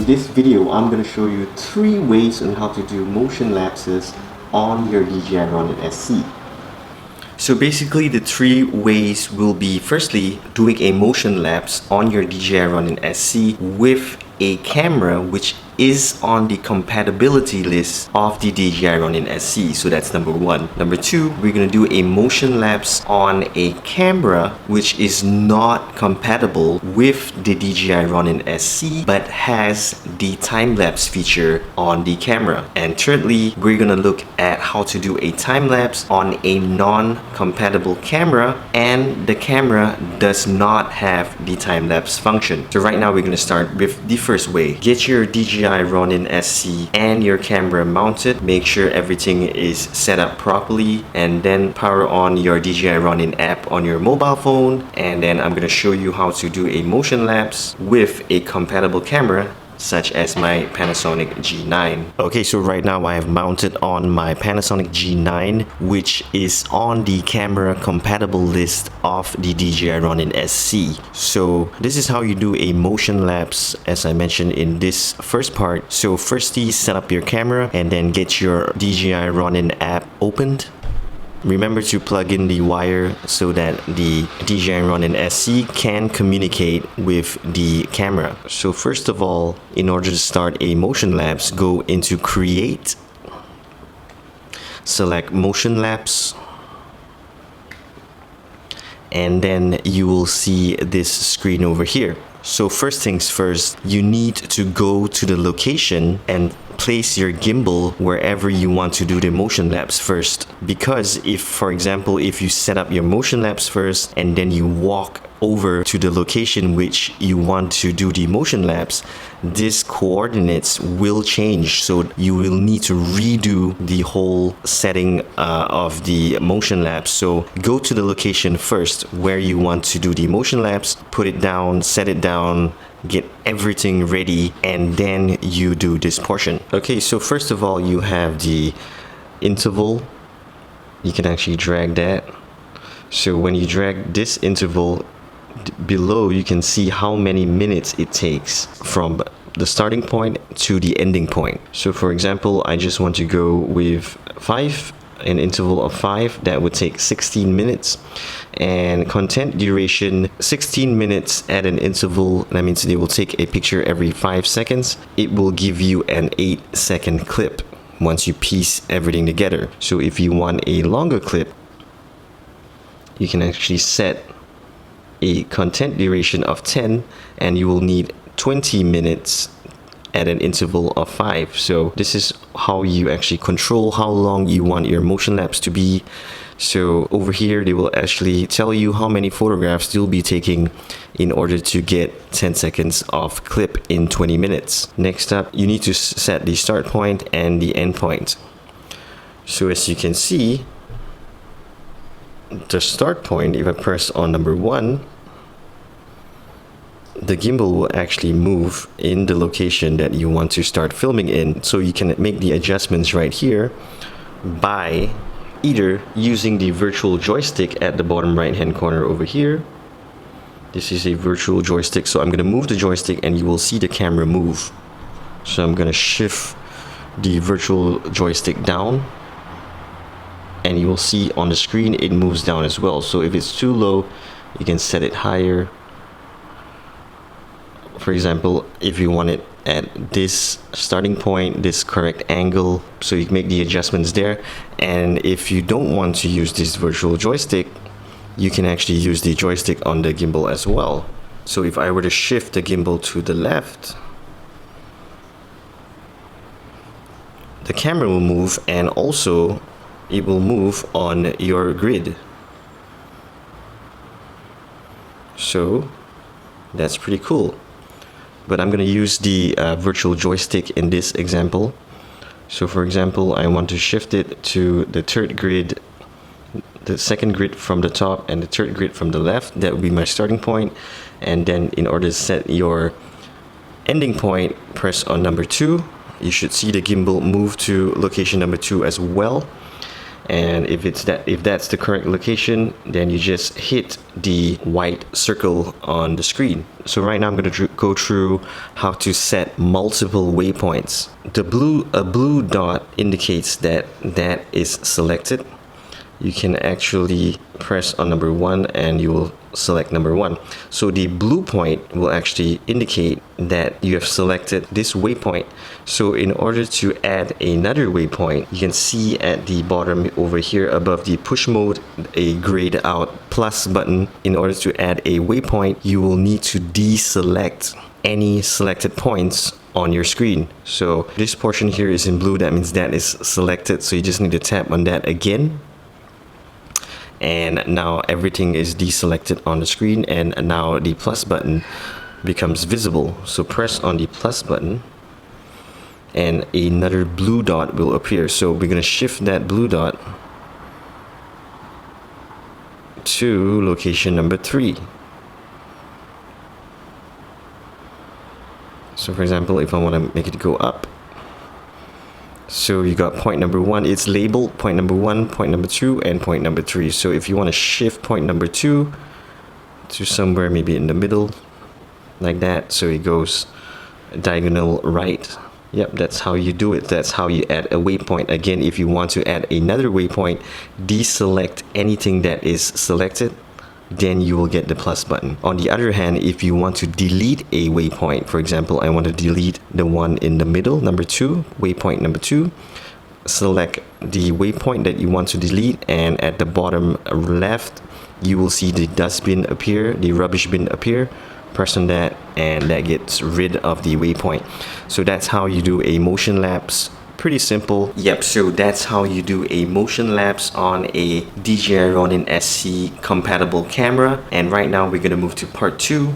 In this video, I'm going to show you 3 ways on how to do motion lapses on your DJI Ronin SC. So basically the 3 ways will be, firstly, doing a motion lapse on your DJI Ronin SC with a camera which is on the compatibility list of the DJI Ronin SC. So that's number 1. Number 2, we're going to do a motion lapse on a camera which is not compatible with the DJI Ronin SC but has the time-lapse feature on the camera. And thirdly, we're going to look at how to do a time-lapse on a non-compatible camera and the camera does not have the time-lapse function. So right now we're going to start with the first way. Get your DJI Ronin SC and your camera mounted. Make sure everything is set up properly and then power on your DJI Ronin app on your mobile phone, and then I'm going to show you how to do a motion lapse with a compatible camera such as my Panasonic G9. Okay, so right now I have mounted on my Panasonic G9, which is on the camera compatible list of the DJI Ronin SC. So this is how you do a motion lapse, as I mentioned in this first part. So firstly, set up your camera and then get your DJI Ronin app opened. Remember to plug in the wire so that the DJI Ronin SC can communicate with the camera. So first of all, in order to start a motion lapse, go into Create, select Motion Lapse, and then you will see this screen over here. So first things first, you need to go to the location and place your gimbal wherever you want to do the motion lapse first. Because if, for example, if you set up your motion lapse first and then you walk over to the location which you want to do the motion lapse, these coordinates will change, so you will need to redo the whole setting of the motion lapse. So go to the location first where you want to do the motion lapse, put it down, set it down, get everything ready, and then you do this portion. Okay, so first of all, you have the interval. You can actually drag that. So when you drag this interval below, you can see how many minutes it takes from the starting point to the ending point. So for example, I just want to go with 5, an interval of 5. That would take 16 minutes. And content duration, 16 minutes at an interval. That means they will take a picture every 5 seconds. It will give you an 8-second clip once you piece everything together. So if you want a longer clip, you can actually set a content duration of 10 and you will need 20 minutes at an interval of 5. So this is how you actually control how long you want your motion lapse to be. So over here they will actually tell you how many photographs you'll be taking in order to get 10 seconds of clip in 20 minutes. Next up, you need to set the start point and the end point. So as you can see, the start point, if I press on number 1, the gimbal will actually move in the location that you want to start filming in. So you can make the adjustments right here by either using the virtual joystick at the bottom right hand corner over here. This is a virtual joystick, so I'm going to move the joystick and you will see the camera move. So I'm going to shift the virtual joystick down and you will see on the screen it moves down as well. So if it's too low, you can set it higher. For example, if you want it at this starting point, this correct angle, so you can make the adjustments there. And if you don't want to use this virtual joystick, you can actually use the joystick on the gimbal as well. So if I were to shift the gimbal to the left, the camera will move and also it will move on your grid. So that's pretty cool. But I'm going to use the virtual joystick in this example. So for example, I want to shift it to the third grid, the second grid from the top and the third grid from the left. That would be my starting point. And then in order to set your ending point, press on number 2. You should see the gimbal move to location number 2 as well. And if that's the correct location, then you just hit the white circle on the screen. So right now I'm going to go through how to set multiple waypoints. A blue dot indicates that is selected. You can actually press on number 1 and you will select number 1. So the blue point will actually indicate that you have selected this waypoint. So in order to add another waypoint, you can see at the bottom over here above the push mode a grayed out plus button. In order to add a waypoint, you will need to deselect any selected points on your screen. So this portion here is in blue, that means that is selected. So you just need to tap on that again. And now everything is deselected on the screen, and now the plus button becomes visible. So press on the plus button and another blue dot will appear. So we're going to shift that blue dot to location number 3. So for example, if I want to make it go up, so you got point number 1, it's labeled point number 1, point number 2, and point number 3. So if you want to shift point number 2 to somewhere maybe in the middle, like that, so it goes diagonal right. Yep, that's how you do it. That's how you add a waypoint. Again, if you want to add another waypoint, deselect anything that is selected, then you will get the plus button. On the other hand, if you want to delete a waypoint, for example, I want to delete the one in the middle, number 2, waypoint number 2, select the waypoint that you want to delete, and at the bottom left, you will see the dustbin appear, the rubbish bin appear. Press on that and that gets rid of the waypoint. So that's how you do a motion lapse. Pretty simple. Yep, so that's how you do a motion lapse on a DJI Ronin SC compatible camera. And right now we're gonna move to part 2,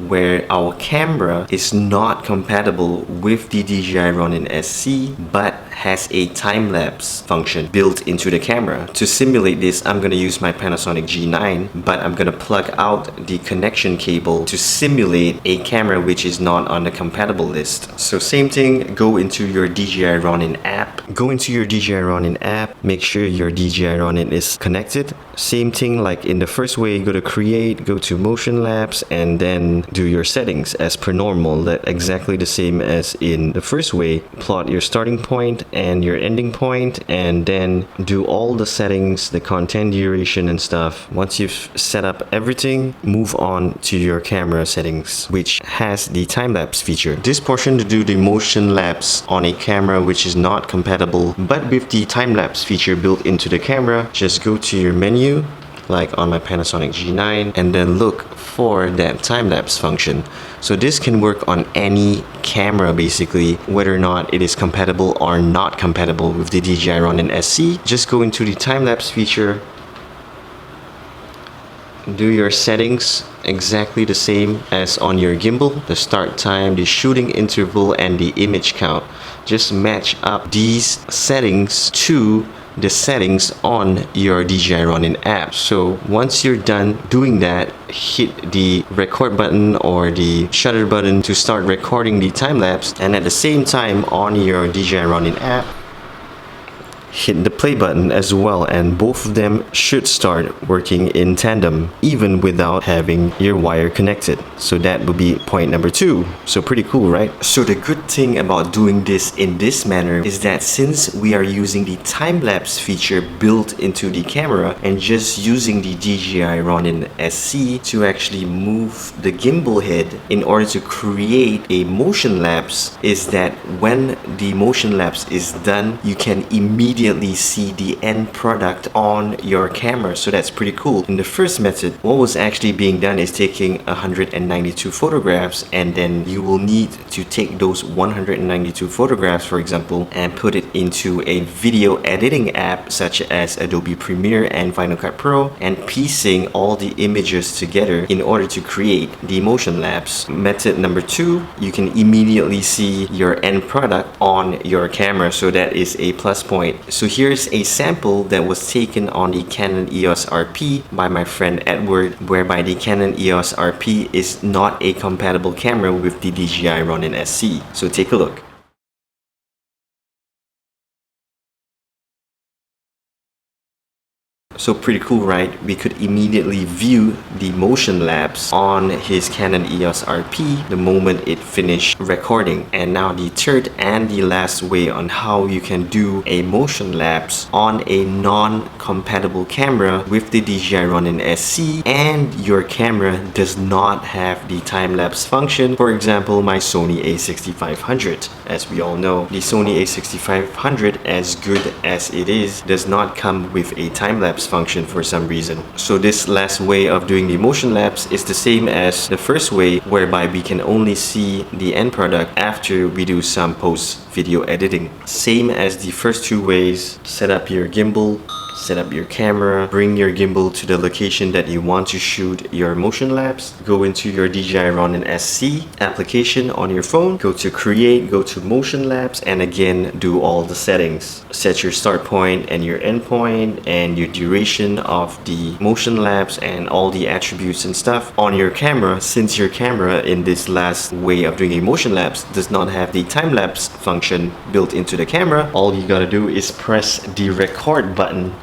where our camera is not compatible with the DJI Ronin SC but has a time-lapse function built into the camera. To simulate this, I'm going to use my Panasonic G9, but I'm going to plug out the connection cable to simulate a camera which is not on the compatible list. So same thing, go into your DJI Ronin app. Go into your DJI Ronin app, make sure your DJI Ronin is connected. Same thing like in the first way, go to create, go to motion lapse, and then do your settings as per normal. That exactly the same as in the first way. Plot your starting point and your ending point, and then do all the settings, the content duration and stuff. Once you've set up everything, move on to your camera settings, which has the time-lapse feature. This portion to do the motion lapse on a camera which is not compatible but with the time-lapse feature built into the camera, just go to your menu like on my Panasonic G9 and then look for that time-lapse function. So this can work on any camera basically, whether or not it is compatible or not compatible with the DJI Ronin SC. Just go into the time-lapse feature, do your settings exactly the same as on your gimbal, the start time, the shooting interval, and the image count. Just match up these settings to the settings on your DJI Ronin app. So once you're done doing that, hit the record button or the shutter button to start recording the time-lapse, and at the same time on your DJI Ronin app, hit the play button as well, and both of them should start working in tandem even without having your wire connected. So that would be point number 2. So pretty cool, right? So the good thing about doing this in this manner is that since we are using the time-lapse feature built into the camera and just using the DJI Ronin SC to actually move the gimbal head in order to create a motion lapse, is that when the motion lapse is done, you can immediately see the end product on your camera. So that's pretty cool. In the first method, what was actually being done is taking 192 photographs, and then you will need to take those 192 photographs, for example, and put it into a video editing app such as Adobe Premiere and Final Cut Pro, and piecing all the images together in order to create the motion lapse. Method number 2, you can immediately see your end product on your camera. So that is a plus point. So here's a sample that was taken on the Canon EOS RP by my friend Edward, whereby the Canon EOS RP is not a compatible camera with the DJI Ronin SC. So take a look. So pretty cool, right? We could immediately view the motion lapse on his Canon EOS RP the moment it finished recording. And now the third and the last way on how you can do a motion lapse on a non-compatible camera with the DJI Ronin SC, and your camera does not have the time-lapse function. For example, my Sony a6500. As we all know, the Sony a6500, as good as it is, does not come with a time-lapse function for some reason. So this last way of doing the motion lapse is the same as the first way, whereby we can only see the end product after we do some post video editing. Same as the first two ways. Set up your gimbal, set up your camera, bring your gimbal to the location that you want to shoot your motion lapse, go into your DJI Ronin SC application on your phone, go to create, go to motion lapse, and again do all the settings. Set your start point and your end point and your duration of the motion lapse and all the attributes and stuff on your camera. Since your camera in this last way of doing a motion lapse does not have the time lapse function built into the camera, all you gotta do is press the record button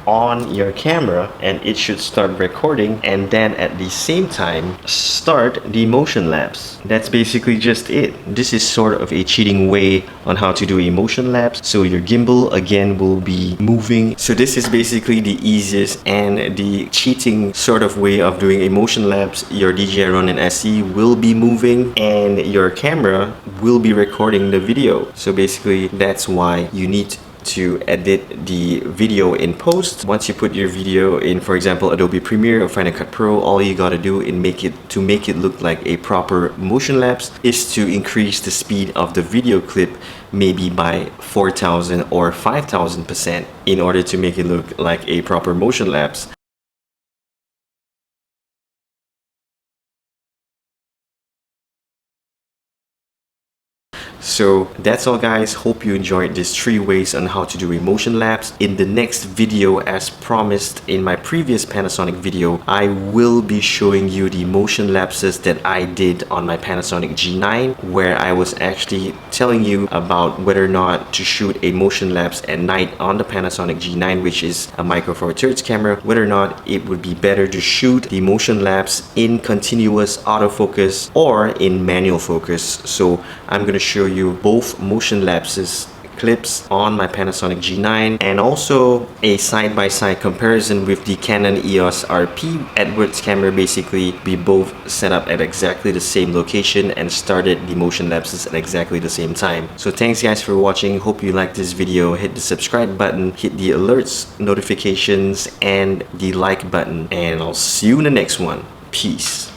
on your camera and it should start recording, and then at the same time start the motion lapse. That's basically just it. This is sort of a cheating way on how to do a motion lapse. So your gimbal again will be moving. So this is basically the easiest and the cheating sort of way of doing a motion lapse. Your DJI Ronin SC will be moving and your camera will be recording the video. So basically that's why you need to edit the video in post. Once you put your video in, for example, Adobe Premiere or Final Cut Pro, all you gotta do to make it look like a proper motion lapse is to increase the speed of the video clip maybe by 4,000 or 5,000% in order to make it look like a proper motion lapse. So that's all, guys. Hope you enjoyed these 3 ways on how to do a motion lapse. In the next video, as promised in my previous Panasonic video, I will be showing you the motion lapses that I did on my Panasonic G9, where I was actually telling you about whether or not to shoot a motion lapse at night on the Panasonic G9, which is a micro four thirds camera, whether or not it would be better to shoot the motion lapse in continuous autofocus or in manual focus. So I'm going to show you both motion lapses clips on my Panasonic G9 and also a side-by-side comparison with the Canon EOS RP Edwards camera. Basically, we both set up at exactly the same location and started the motion lapses at exactly the same time. So thanks guys for watching. Hope you liked this video. Hit the subscribe button, hit the alerts, notifications, and the like button, and I'll see you in the next one. Peace.